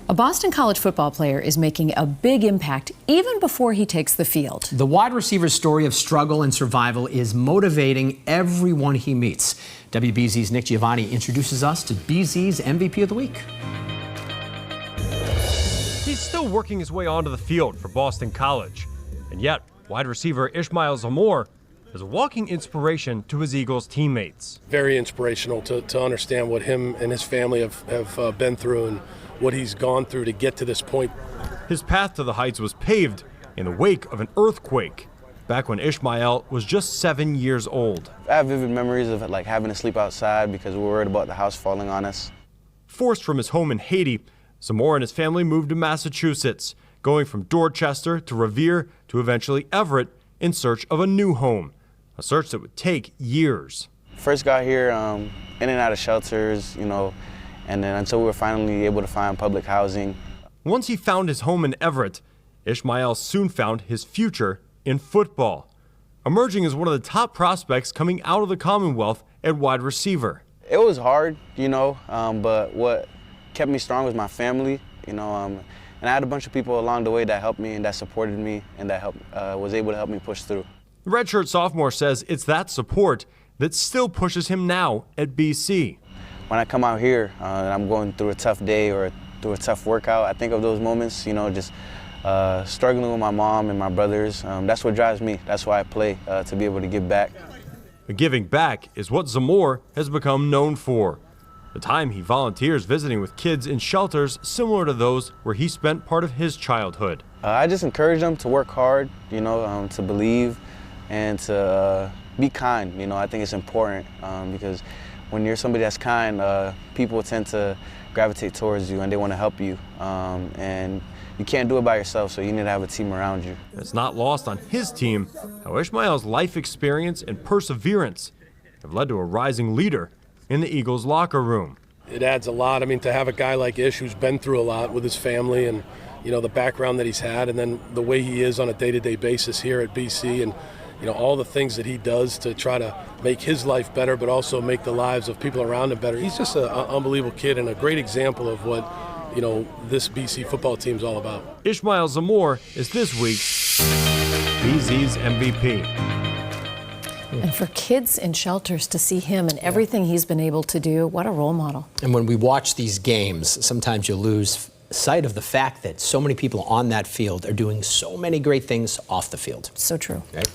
A Boston College football player is making a big impact even before he takes the field. The wide receiver's story of struggle and survival is motivating everyone he meets. WBZ's Nick Giovanni introduces us to BZ's MVP of the week. He's still working his way onto the field for Boston College. And yet, wide receiver Ismael Zamor is a walking inspiration to his Eagles teammates. Very inspirational to understand what him and his family have been through and what he's gone through to get to this point. His path to the heights was paved in the wake of an earthquake, back when Ismael was just 7 years old. I have vivid memories of having to sleep outside because we were worried about the house falling on us. Forced from his home in Haiti, Zamor and his family moved to Massachusetts, going from Dorchester to Revere to eventually Everett in search of a new home, a search that would take years. First got here in and out of shelters, and then until we were finally able to find public housing. Once he found his home in Everett, Ismael soon found his future in football, emerging as one of the top prospects coming out of the Commonwealth at wide receiver. It was hard, but what kept me strong was my family, and I had a bunch of people along the way that helped me and that supported me and that was able to help me push through. The redshirt sophomore says it's that support that still pushes him now at BC. When I come out here and I'm going through a tough day or through a tough workout, I think of those moments, just struggling with my mom and my brothers. That's what drives me. That's why I play, to be able to give back. Giving back is what Zamor has become known for. The time he volunteers visiting with kids in shelters similar to those where he spent part of his childhood. I just encourage them to work hard, to believe and to be kind. I think it's important because when you're somebody that's kind, people tend to gravitate towards you and they want to help you. And you can't do it by yourself, so you need to have a team around you. It's not lost on his team how Ismael's life experience and perseverance have led to a rising leader in the Eagles locker room. It adds a lot. To have a guy like Ish who's been through a lot with his family and, the background that he's had and then the way he is on a day-to-day basis here at BC and, all the things that he does to try to make his life better but also make the lives of people around him better. He's just an unbelievable kid and a great example of what, this BC football team's all about. Ismael Zamor is this week's BZ's MVP. And for kids in shelters to see him and everything he's been able to do, what a role model. And when we watch these games, sometimes you lose sight of the fact that so many people on that field are doing so many great things off the field. So true. Right?